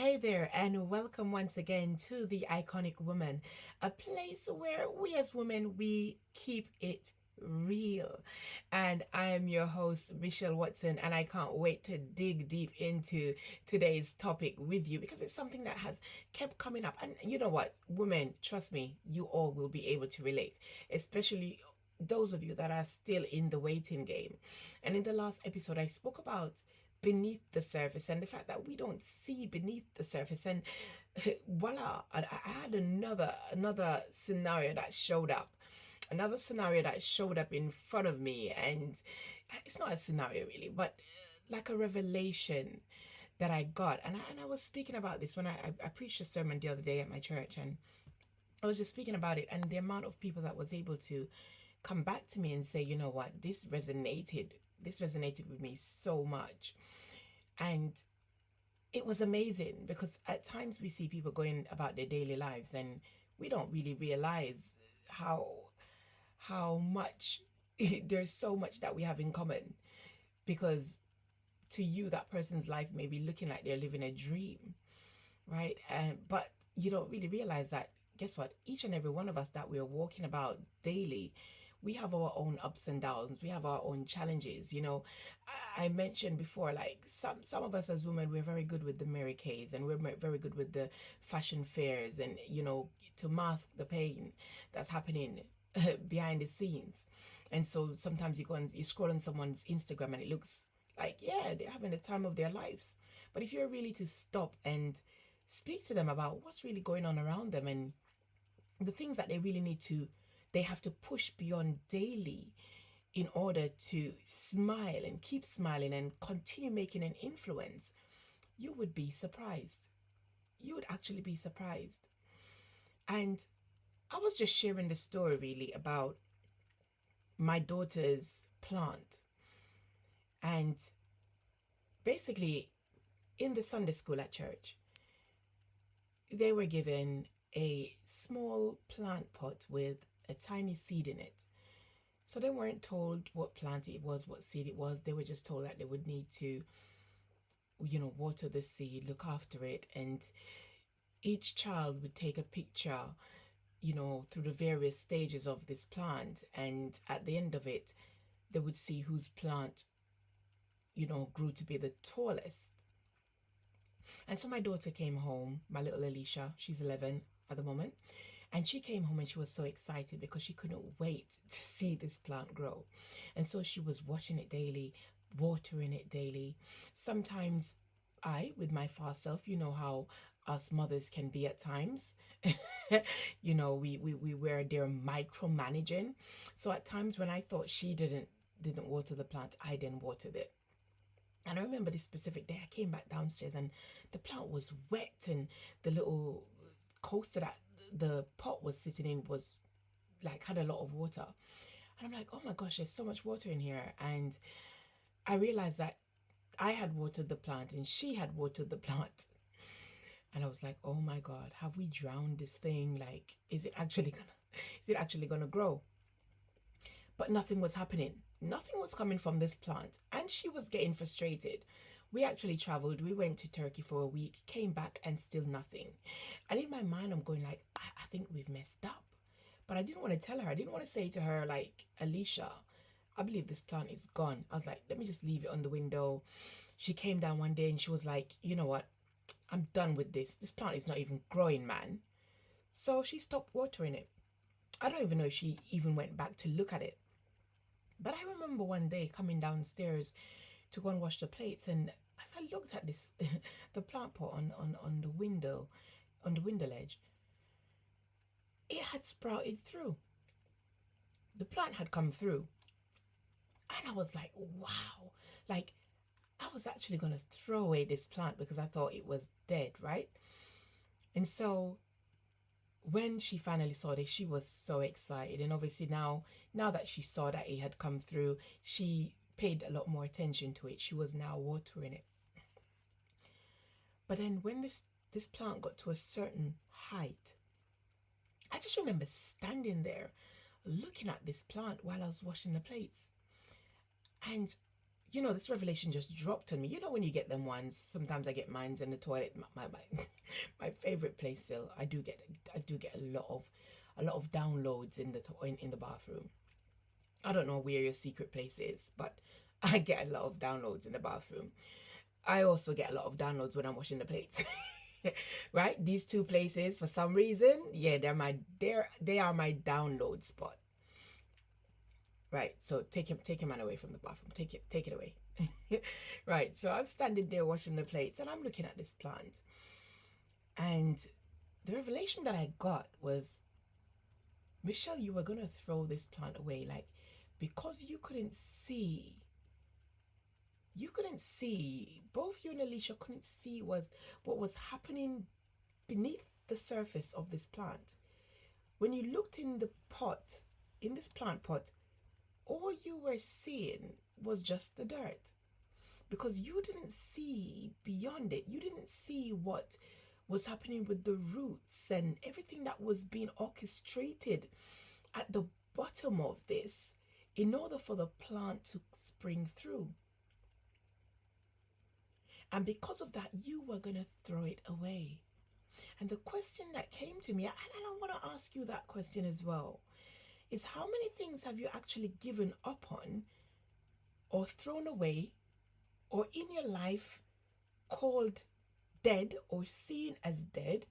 Hey there, and welcome once again to the Iconic Woman, a place where we as women we keep it real. And I am your host, Michelle Watson, and I can't wait to dig deep into today's topic with you because it's something that has kept coming up. And you know what, women, trust me, you all will be able to relate, especially those of you that are still in the waiting game. And in the last episode, I spoke about beneath the surface and the fact that we don't see beneath the surface, and voila, I had another scenario that showed up, in front of me. And it's not a scenario really, but like a revelation that I got. And I was speaking about this when I preached a sermon the other day at my church, and I was just speaking about it, and the amount of people that was able to come back to me and say, you know what, this resonated with me so much. And it was amazing because at times we see people going about their daily lives and we don't really realize how much there's so much that we have in common, because to you that person's life may be looking like they're living a dream, right? And but you don't really realize that, guess what, each and every one of us that we're walking about daily, we have our own ups and downs, we have our own challenges. I mentioned before, like some of us as women, we're very good with the Mary Kays, and we're very good with the fashion fairs, and to mask the pain that's happening behind the scenes. And so sometimes you scroll on someone's Instagram and it looks like, yeah, they're having the time of their lives. But if you're really to stop and speak to them about what's really going on around them and the things that they have to push beyond daily in order to smile and keep smiling and continue making an influence, you would be surprised. You would actually be surprised. And I was just sharing the story really about my daughter's plant. And basically, in the Sunday school at church, they were given a small plant pot with a tiny seed in it. So they weren't told what plant it was, what seed it was. They were just told that they would need to, water the seed, look after it. And each child would take a picture, through the various stages of this plant. And at the end of it, they would see whose plant, grew to be the tallest. And so my daughter came home, my little Alicia, she's 11 at the moment. And she came home and she was so excited because she couldn't wait to see this plant grow. And so she was watching it daily, watering it daily. Sometimes with my fast self, you know how us mothers can be at times. we were there micromanaging. So at times when I thought she didn't water the plant, I then watered it. And I remember this specific day, I came back downstairs and the plant was wet, and the little coaster that the pot was sitting in was like had a lot of water. And I'm like, oh my gosh, there's so much water in here. And I realized that I had watered the plant and she had watered the plant. And I was like, oh my God, have we drowned this thing? Like, is it actually gonna grow? But nothing was happening. Nothing was coming from this plant. And she was getting frustrated. We actually traveled. We went to Turkey for a week, came back, and still nothing. And in my mind, I'm going like, I think we've messed up. But I didn't want to tell her. I didn't want to say to her, like, Alicia, I believe this plant is gone. I was like, let me just leave it on the window. She came down one day and she was like, you know what? I'm done with this. This plant is not even growing, man. So she stopped watering it. I don't even know if she even went back to look at it. But I remember one day coming downstairs to go and wash the plates, and as I looked at this, the plant pot on the window ledge, it had sprouted through. The plant had come through. And I was like, wow. Like, I was actually going to throw away this plant because I thought it was dead, right? And so when she finally saw this, she was so excited. And obviously now that she saw that it had come through, she paid a lot more attention to it. She was now watering it. But then when this plant got to a certain height, I just remember standing there looking at this plant while I was washing the plates. And this revelation just dropped on me. When you get them ones, sometimes I get mines in the toilet. My favorite place still. I do get a lot of downloads in the bathroom. I don't know where your secret place is, but I get a lot of downloads in the bathroom. I also get a lot of downloads when I'm washing the plates. Right? These two places, for some reason, yeah, they are my download spot. Right. So take your man away from the bathroom. Take it away. Right. So I'm standing there washing the plates and I'm looking at this plant. And the revelation that I got was, Michelle, you were gonna throw this plant away, like, because you couldn't see, both you and Alicia couldn't see what was happening beneath the surface of this plant. When you looked in this plant pot, all you were seeing was just the dirt, because you didn't see beyond it. You didn't see what was happening with the roots and everything that was being orchestrated at the bottom of this in order for the plant to spring through. And because of that, you were going to throw it away. And the question that came to me, and I want to ask you that question as well, is how many things have you actually given up on or thrown away or in your life called dead or seen as dead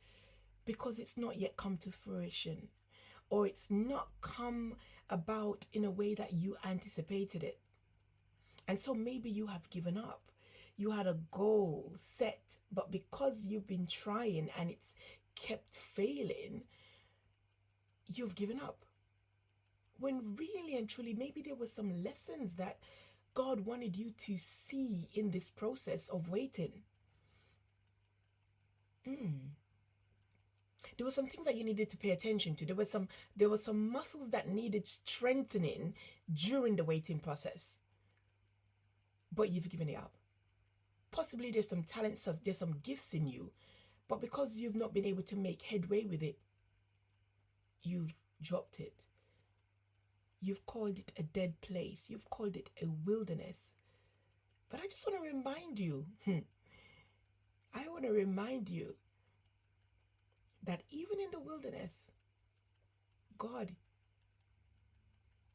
because it's not yet come to fruition, or it's not come about in a way that you anticipated it? And so maybe you have given up. You had a goal set, but because you've been trying and it's kept failing, you've given up. When really and truly, maybe there were some lessons that God wanted you to see in this process of waiting. There were some things that you needed to pay attention to. There were some muscles that needed strengthening during the waiting process. But you've given it up. Possibly there's some talents, there's some gifts in you, but because you've not been able to make headway with it, you've dropped it. You've called it a dead place. You've called it a wilderness. But I just want to remind you, that even in the wilderness, God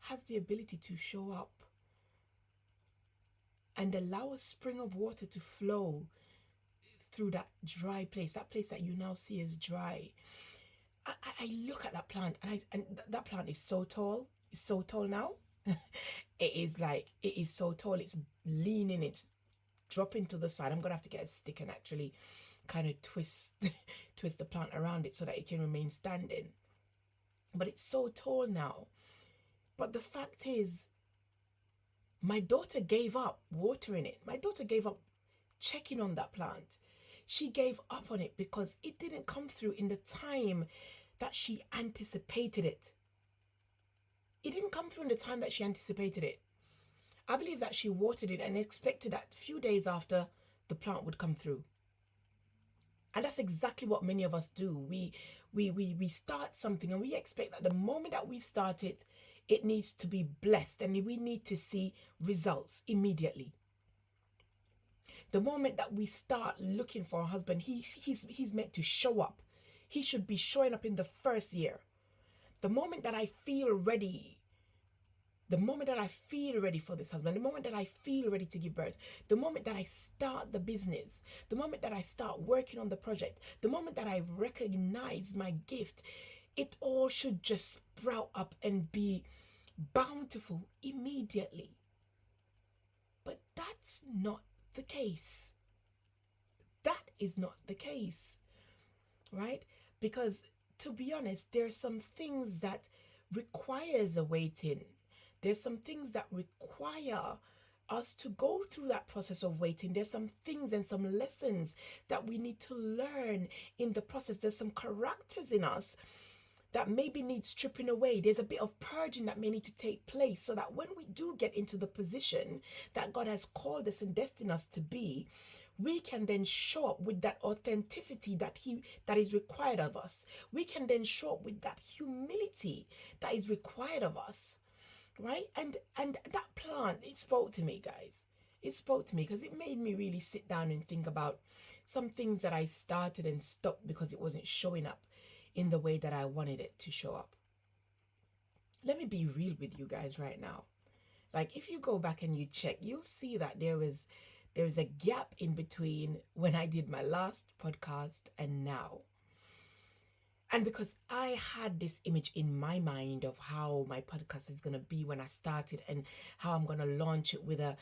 has the ability to show up and allow a spring of water to flow through that dry place, that place that you now see as dry. I look at that plant and that plant is so tall. It's so tall now. It is so tall. It's leaning, it's dropping to the side. I'm going to have to get a stick and actually kind of twist the plant around it so that it can remain standing. But it's so tall now. But the fact is, my daughter gave up watering it. My daughter gave up checking on that plant. She gave up on it because it didn't come through in the time that she anticipated it. It didn't come through in the time that she anticipated it. I believe that she watered it and expected that a few days after the plant would come through. And that's exactly what many of us do. We start something and we expect that the moment that we start it, it needs to be blessed and we need to see results immediately. The moment that we start looking for a husband, he's meant to show up. He should be showing up in the first year. The moment that I feel ready, for this husband, the moment that I feel ready to give birth, the moment that I start the business, the moment that I start working on the project, the moment that I recognize my gift, it all should just sprout up and be bountiful immediately. But that's not the case. That is not the case, right? Because to be honest, there's some things that requires a waiting. There's some things that require us to go through that process of waiting. There's some things and some lessons that we need to learn in the process. There's some characters in us that maybe need stripping away. There's a bit of purging that may need to take place so that when we do get into the position that God has called us and destined us to be, we can then show up with that authenticity that is required of us. We can then show up with that humility that is required of us, right? And that plant, it spoke to me, guys. it spoke to me because it made me really sit down and think about some things that I started and stopped because it wasn't showing up in the way that I wanted it to show up. Let me be real with you guys right now. Like, if you go back and you check, you'll see that there was a gap in between when I did my last podcast and now. And because I had this image in my mind of how my podcast is going to be when I started, and how I'm going to launch it with a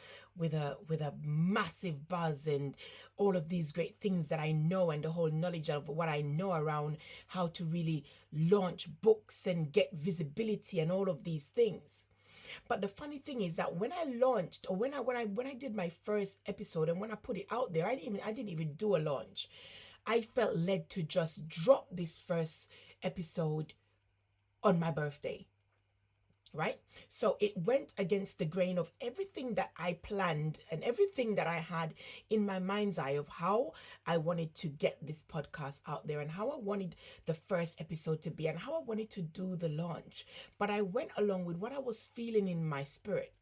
massive buzz and all of these great things that I know, and the whole knowledge of what I know around how to really launch books and get visibility and all of these things. But the funny thing is that when I launched, or when I did my first episode, and when I put it out there, I didn't even do a launch. I felt led to just drop this first episode on my birthday, right? So it went against the grain of everything that I planned and everything that I had in my mind's eye of how I wanted to get this podcast out there, and how I wanted the first episode to be, and how I wanted to do the launch. But I went along with what I was feeling in my spirit.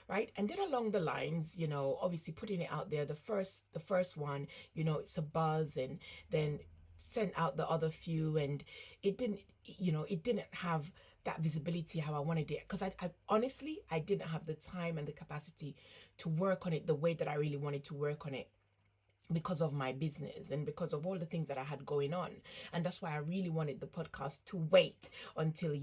Right? And then along the lines, obviously putting it out there, the first one, it's a buzz, and then sent out the other few, and it didn't have that visibility how I wanted it, because I honestly, I didn't have the time and the capacity to work on it the way that I really wanted to work on it, because of my business and because of all the things that I had going on. And that's why I really wanted the podcast to wait until,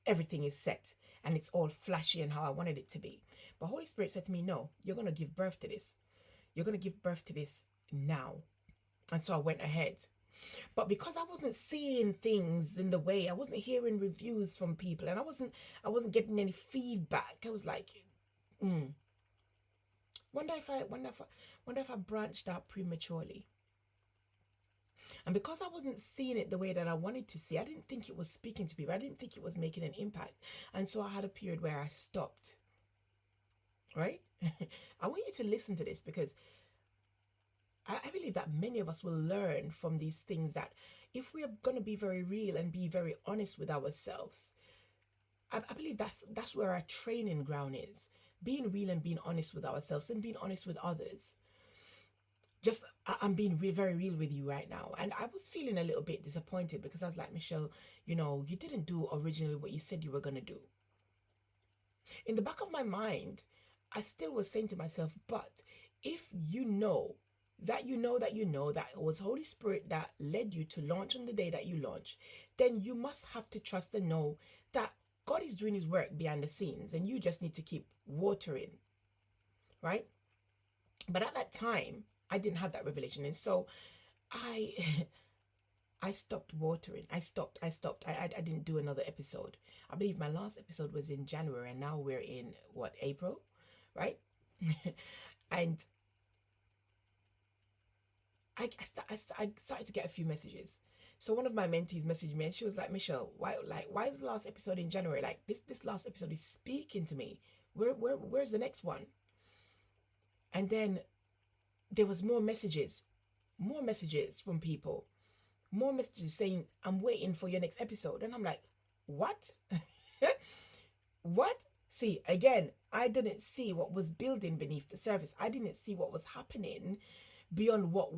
everything is set and it's all flashy and how I wanted it to be. But Holy Spirit said to me, no, you're going to give birth to this. You're going to give birth to this now. And so I went ahead. But because I wasn't seeing things in the way, I wasn't hearing reviews from people, and I wasn't getting any feedback. I was like, wonder if I branched out prematurely. And because I wasn't seeing it the way that I wanted to see, I didn't think it was speaking to people. I didn't think it was making an impact. And so I had a period where I stopped. Right? I want you to listen to this, because I believe that many of us will learn from these things, that if we're going to be very real and be very honest with ourselves, I believe that's where our training ground is. Being real and being honest with ourselves and being honest with others. I'm being very real with you right now. And I was feeling a little bit disappointed, because I was like, Michelle, you didn't do originally what you said you were going to do. In the back of my mind, I still was saying to myself, but if you know that it was Holy Spirit that led you to launch on the day that you launched, then you must have to trust and know that God is doing his work behind the scenes, and you just need to keep watering, right? But at that time, I didn't have that revelation. And so I stopped watering. I stopped. I didn't do another episode. I believe my last episode was in January, and now we're in April, right? And I started to get a few messages. So one of my mentees messaged me, and she was like, Michelle, why is the last episode in January? Like, this last episode is speaking to me. Where's the next one? And then there was more messages from people, more messages saying, I'm waiting for your next episode. And I'm like, what? What? See, again, I didn't see what was building beneath the surface. I didn't see what was happening beyond what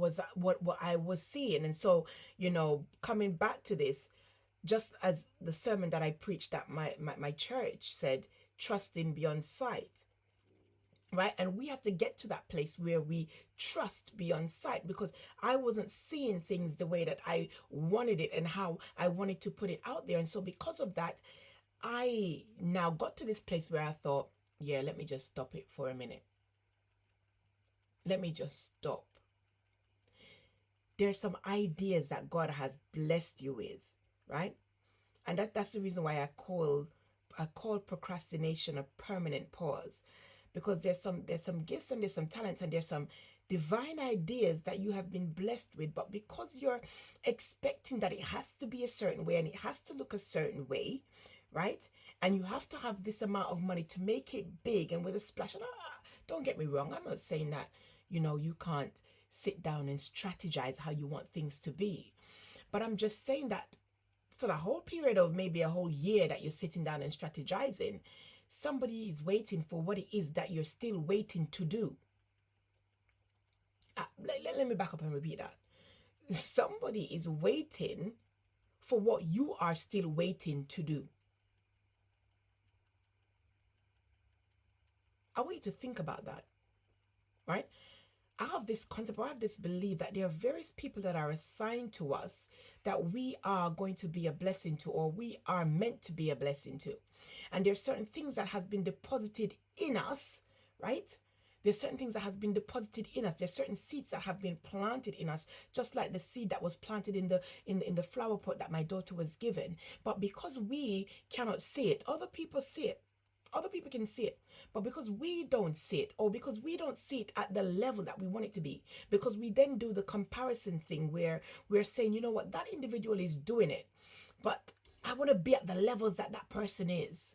I was seeing. And so, coming back to this, just as the sermon that I preached at my church said, trusting beyond sight. Right? And we have to get to that place where we trust beyond sight, because I wasn't seeing things the way that I wanted it and how I wanted to put it out there. And so because of that, I now got to this place where I thought, let me just stop it for a minute. Let me just stop. There's some ideas that God has blessed you with, right? And that's the reason why I call procrastination a permanent pause. Because there's some gifts and there's some talents and there's some divine ideas that you have been blessed with, but because you're expecting that it has to be a certain way and it has to look a certain way, right? And you have to have this amount of money to make it big and with a splash. And don't get me wrong, I'm not saying that, you can't sit down and strategize how you want things to be. But I'm just saying that for the whole period of maybe a whole year that you're sitting down and strategizing, somebody is waiting for what it is that you're still waiting to do. Let me back up and repeat that. Somebody is waiting for what you are still waiting to do. I want you to think about that, right? I have this concept, I have this belief that there are various people that are assigned to us that we are going to be a blessing to, or we are meant to be a blessing to. And there's certain things that has been deposited in us, right? There's certain things that has been deposited in us. There's certain seeds that have been planted in us, just like the seed that was planted in the flower pot that my daughter was given. But because we cannot see it, other people see it. Other people can see it, but because we don't see it, or because we don't see it at the level that we want it to be, because we then do the comparison thing where we're saying, you know what, that individual is doing it, but I want to be at the levels that that person is.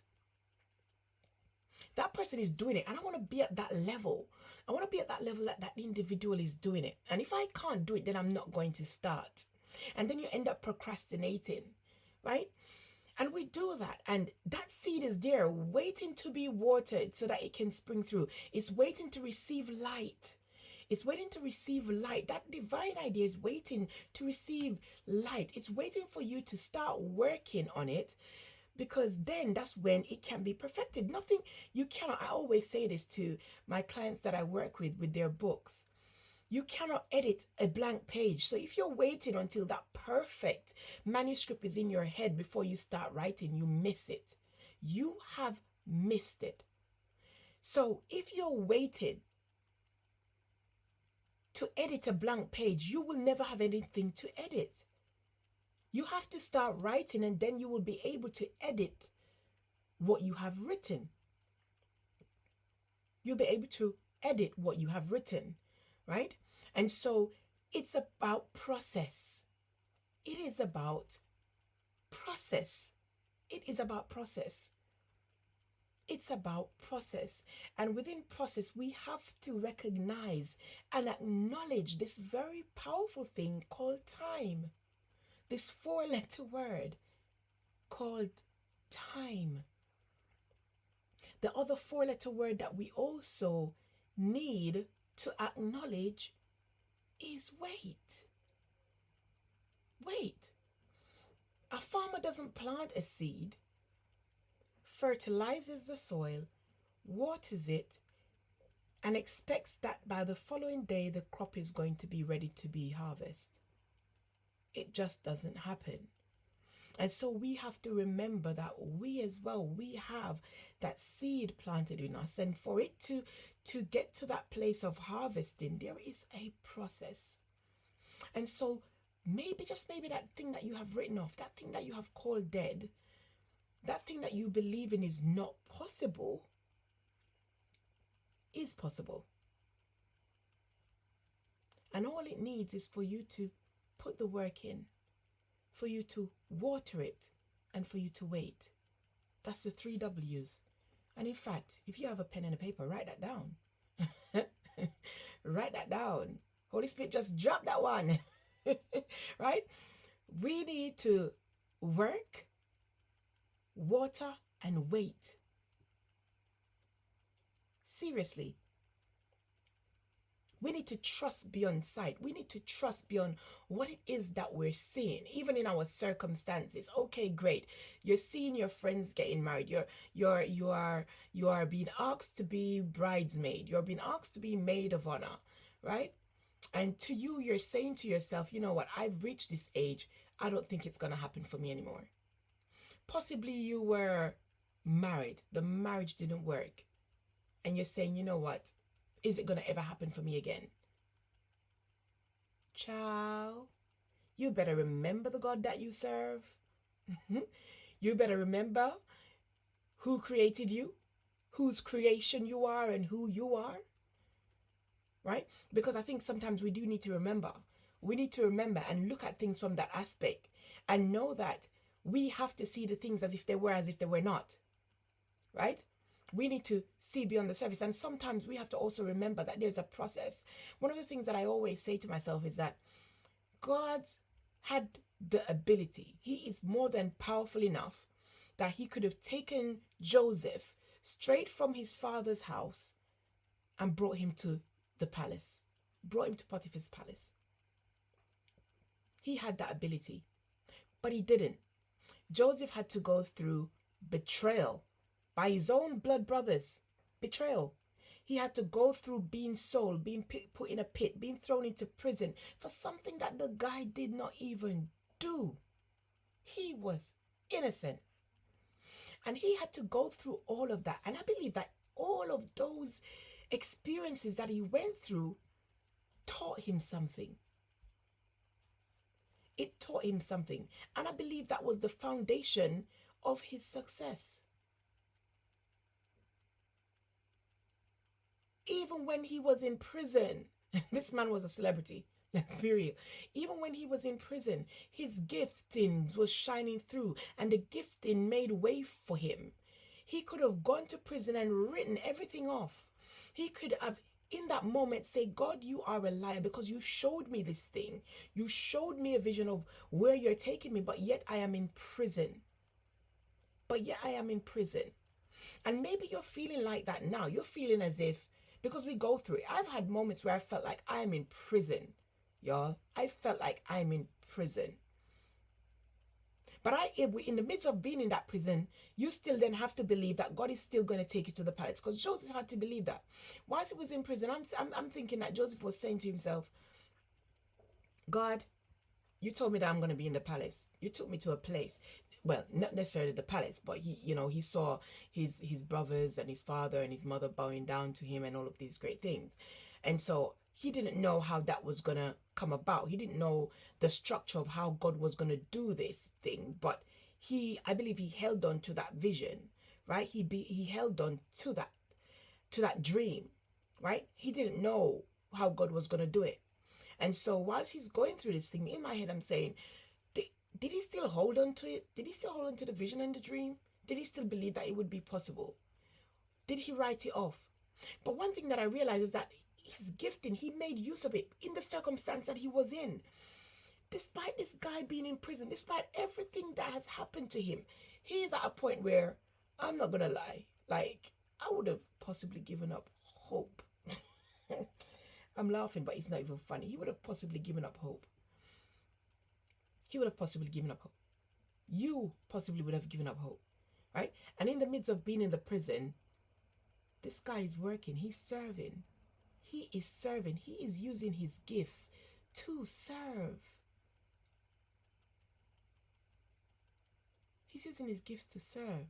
That person is doing it, and I want to be at that level. I want to be at that level that that individual is doing it. And if I can't do it, then I'm not going to start. And then you end up procrastinating, right? And we do that, and that seed is there waiting to be watered so that it can spring through. It's waiting to receive light. It's waiting to receive light. That divine idea is waiting to receive light. It's waiting for you to start working on it, because then that's when it can be perfected. Nothing, you cannot, I always say this to my clients that I work with their books. You cannot edit a blank page. So if you're waiting until that perfect manuscript is in your head before you start writing, you miss it. You have missed it. So if you're waiting to edit a blank page, you will never have anything to edit. You have to start writing, and then you will be able to edit what you have written. You'll be able to edit what you have written. Right? And so it's about process. It is about process. It is about process. It's about process. And within process, we have to recognize and acknowledge this very powerful thing called time. This 4-letter word called time. The other 4-letter word that we also need to acknowledge is wait. Wait. A farmer doesn't plant a seed, fertilizes the soil, waters it, and expects that by the following day the crop is going to be ready to be harvested. It just doesn't happen. And so we have to remember that we as well, we have that seed planted in us. And for it to get to that place of harvesting, there is a process. And so maybe, just maybe, that thing that you have written off, that thing that you have called dead, that thing that you believe in is not possible, is possible. And all it needs is for you to put the work in, for you to water it, and for you to wait. That's the 3 W's. And in fact, if you have a pen and a paper, write that down. Write that down. Holy Spirit, just drop that one. Right? We need to work, water, and wait. Seriously. We need to trust beyond sight. We need to trust beyond what it is that we're seeing, even in our circumstances. Okay, great. You're seeing your friends getting married. You are being asked to be bridesmaid. You're being asked to be maid of honor, right? And to you, you're saying to yourself, you know what? I've reached this age. I don't think it's gonna happen for me anymore. Possibly you were married. The marriage didn't work, and you're saying, you know what? Is it going to ever happen for me again? Child, you better remember the God that you serve. You better remember who created you, whose creation you are, and who you are. Right? Because I think sometimes we do need to remember. We need to remember and look at things from that aspect and know that we have to see the things as if they were not. Right? We need to see beyond the surface. And sometimes we have to also remember that there's a process. One of the things that I always say to myself is that God had the ability. He is more than powerful enough that he could have taken Joseph straight from his father's house and brought him to the palace, brought him to Potiphar's palace. He had that ability, but he didn't. Joseph had to go through betrayal by his own blood brothers. Betrayal. He had to go through being sold, being put in a pit, being thrown into prison for something that the guy did not even do. He was innocent. And he had to go through all of that. And I believe that all of those experiences that he went through taught him something. It taught him something. And I believe that was the foundation of his success. Even when he was in prison, this man was a celebrity. Let's be real. Even when he was in prison, his giftings was shining through, and the gifting made way for him. He could have gone to prison and written everything off. He could have, in that moment, say, God, you are a liar because you showed me this thing. You showed me a vision of where you're taking me, but yet I am in prison. And maybe you're feeling like that now. You're feeling as if, because we go through it. I've had moments where I felt like I'm in prison, y'all. I felt like I'm in prison. But in the midst of being in that prison, you still then have to believe that God is still going to take you to the palace. Because Joseph had to believe that. Whilst he was in prison, I'm thinking that Joseph was saying to himself, God, you told me that I'm going to be in the palace. You took me to a place. Well, not necessarily the palace, but he saw his brothers and his father and his mother bowing down to him and all of these great things. And so he didn't know how that was going to come about. He didn't know the structure of how God was going to do this thing. But I believe he held on to that vision, right? He held on to that dream, right? He didn't know how God was going to do it. And so whilst he's going through this thing, in my head, I'm saying, did he still hold on to it? Did he still hold on to the vision and the dream? Did he still believe that it would be possible? Did he write it off? But one thing that I realized is that his gifting, he made use of it in the circumstance that he was in. Despite this guy being in prison, despite everything that has happened to him, he is at a point where, I'm not going to lie, like, I would have possibly given up hope. I'm laughing, but it's not even funny. He would have possibly given up hope. He would have possibly given up hope. You possibly would have given up hope, right? And in the midst of being in the prison, this guy is working. He's serving. He is serving. He is using his gifts to serve. He's using his gifts to serve.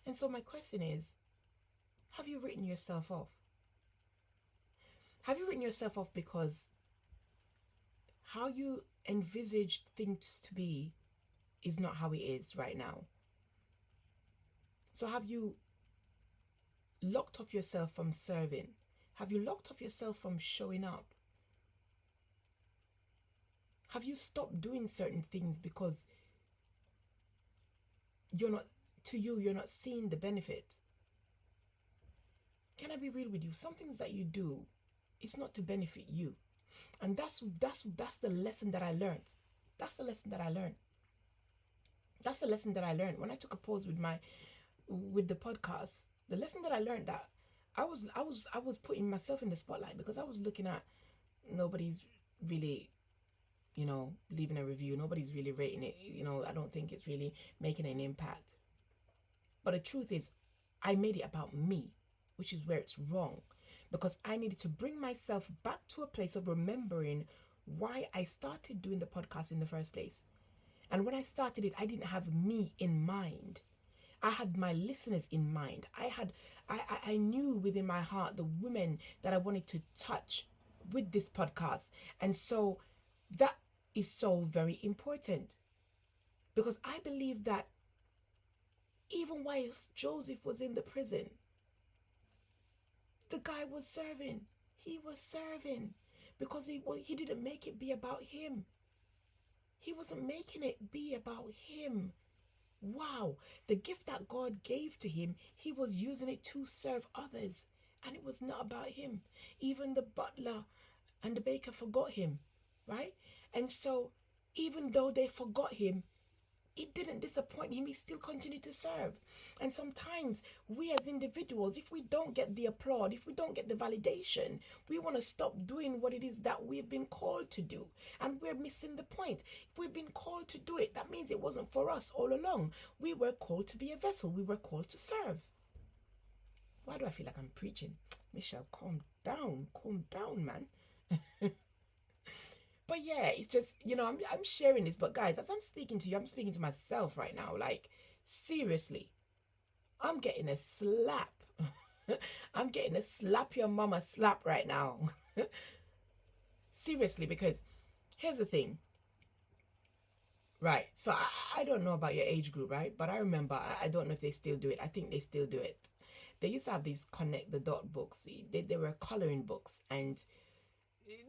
And so my question is, have you written yourself off? Have you written yourself off because how you envisaged things to be is not how it is right now? So have you locked off yourself from serving? Have you locked off yourself from showing up? Have you stopped doing certain things because you're not seeing the benefit? Can I be real with you? Some things that you do, it's not to benefit you. And that's the lesson that I learned. That's the lesson that I learned. That's the lesson that I learned when I took a pause with the podcast. The lesson that I learned, that I was putting myself in the spotlight because I was looking at nobody's really, leaving a review. Nobody's really rating it. I don't think it's really making an impact. But the truth is, I made it about me, which is where it's wrong. Because I needed to bring myself back to a place of remembering why I started doing the podcast in the first place. And when I started it, I didn't have me in mind. I had my listeners in mind. I knew within my heart the women that I wanted to touch with this podcast. And so that is so very important. Because I believe that even while Joseph was in the prison, the guy was serving. He was serving because he didn't make it be about him. He wasn't making it be about him. Wow. The gift that God gave to him, he was using it to serve others. And it was not about him. Even the butler and the baker forgot him, right? And so even though they forgot him, it didn't disappoint him. He still continued to serve. And sometimes we as individuals, if we don't get the applaud, if we don't get the validation, we want to stop doing what it is that we've been called to do. And we're missing the point. If we've been called to do it, that means it wasn't for us all along. We were called to be a vessel. We were called to serve. Why do I feel like I'm preaching? Michelle, calm down, man. But yeah, it's just, I'm sharing this, but guys, as I'm speaking to you, I'm speaking to myself right now. Like, seriously, I'm getting a slap. I'm getting a slap your mama slap right now. Seriously, because here's the thing. Right, so I don't know about your age group, right? But I remember, I don't know if they still do it. I think they still do it. They used to have these connect the dot books. They were coloring books, and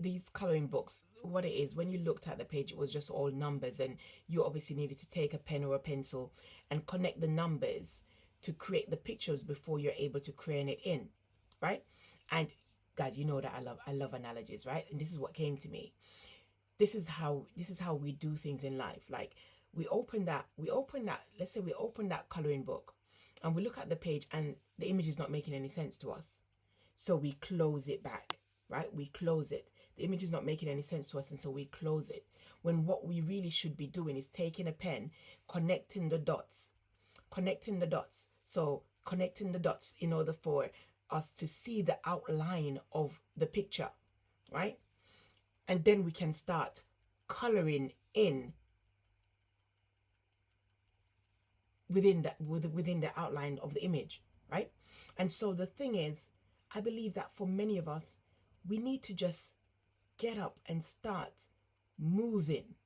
these coloring books, what it is, when you looked at the page, it was just all numbers, and you obviously needed to take a pen or a pencil and connect the numbers to create the pictures before you're able to create it in, right? And guys, you know that I love analogies, right? And this is what came to me. This is how we do things in life. Like, let's say we open that coloring book and we look at the page and the image is not making any sense to us, so we close it back, right? We close it. The image is not making any sense to us, and so we close it. When what we really should be doing is taking a pen, connecting the dots. So connecting the dots in order for us to see the outline of the picture, right? And then we can start coloring in within the outline of the image, right? And so the thing is, I believe that for many of us, we need to just get up and start moving.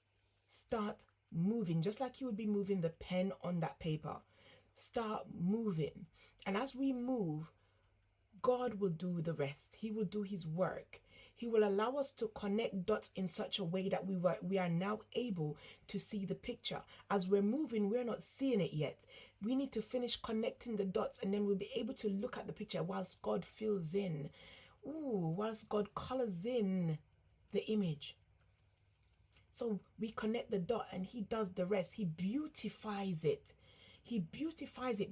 Start moving, just like you would be moving the pen on that paper. Start moving. And as we move, God will do the rest. He will do his work. He will allow us to connect dots in such a way that we are now able to see the picture. As we're moving, we're not seeing it yet. We need to finish connecting the dots, and then we'll be able to look at the picture whilst God fills in. Whilst God colors in the image. So we connect the dot and he does the rest. He beautifies it.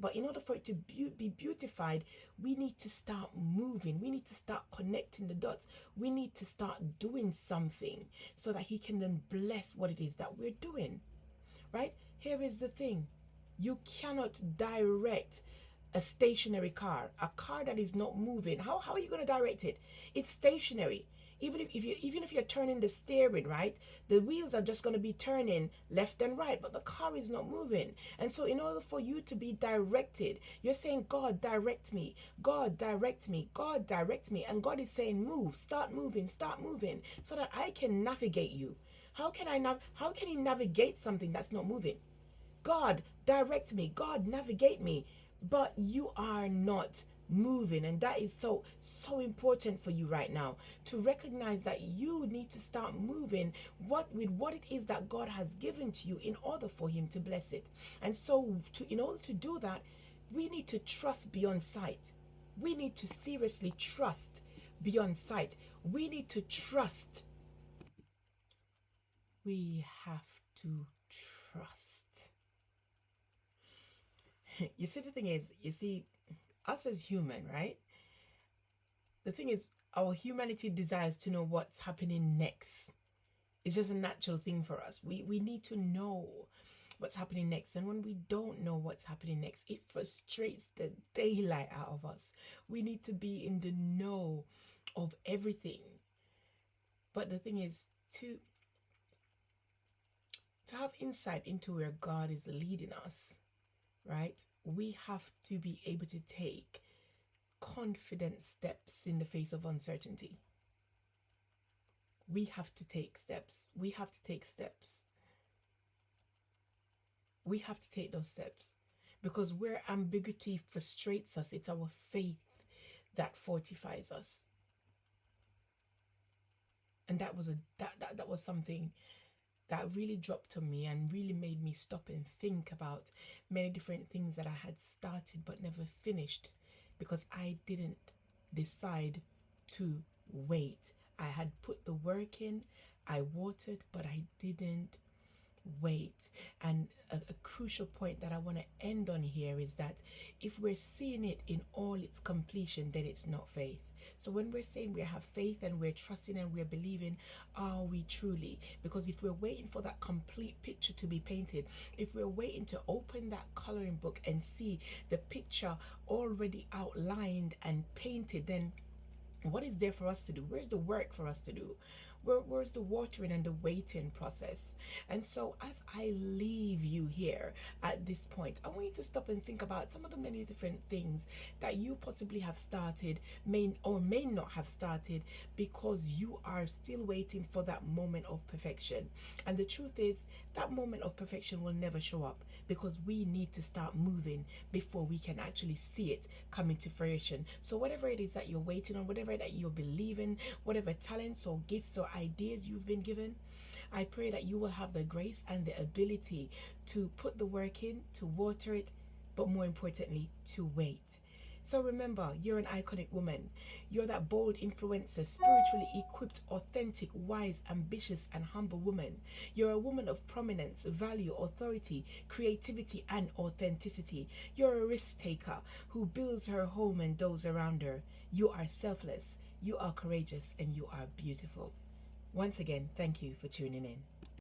But in order for it to be beautified, we need to start moving. We need to start connecting the dots. We need to start doing something so that he can then bless what it is that we're doing, right? Here is the thing. You cannot direct a stationary car, a car that is not moving. How are you going to direct it? It's stationary. Even if you're turning the steering, right, the wheels are just going to be turning left and right, but the car is not moving. And so in order for you to be directed, you're saying, God, direct me. God, direct me. God, direct me. And God is saying, move, start moving, so that I can navigate you. How can he navigate something that's not moving? God, direct me. God, navigate me. But you are not moving, and that is so important for you right now, to recognize that you need to start moving with what it is that God has given to you in order for him to bless it. And so in order to do that, we need to trust beyond sight. We need to seriously trust beyond sight. We need to trust. We have to trust. You see, the thing is, us as human, right? The thing is, our humanity desires to know what's happening next. It's just a natural thing for us. We need to know what's happening next. And when we don't know what's happening next, it frustrates the daylight out of us. We need to be in the know of everything. But the thing is, to have insight into where God is leading us, right? We have to be able to take confident steps in the face of uncertainty. We have to take steps. We have to take those steps. Because where ambiguity frustrates us, it's our faith that fortifies us. And that was something that really dropped on me and really made me stop and think about many different things that I had started but never finished, because I didn't decide to wait. I had put the work in, I watered, but I didn't wait. And a crucial point that I want to end on here is that if we're seeing it in all its completion, then it's not faith. So when we're saying we have faith and we're trusting and we're believing, are we truly? Because if we're waiting for that complete picture to be painted, if we're waiting to open that coloring book and see the picture already outlined and painted, then what is there for us to do? Where's the work for us to do? Where's the watering and the waiting process? And so, as I leave you here at this point, I want you to stop and think about some of the many different things that you possibly have started, may or may not have started, because you are still waiting for that moment of perfection. And the truth is, that moment of perfection will never show up, because we need to start moving before we can actually see it coming to fruition. So whatever it is that you're waiting on, whatever that you're believing, whatever talents or gifts or ideas you've been given, I pray that you will have the grace and the ability to put the work in, to water it, but more importantly, to wait. So remember, you're an iconic woman. You're that bold influencer, spiritually equipped, authentic, wise, ambitious, and humble woman. You're a woman of prominence, value, authority, creativity, and authenticity. You're a risk taker who builds her home and those around her. You are selfless, you are courageous, and you are beautiful. Once again, thank you for tuning in.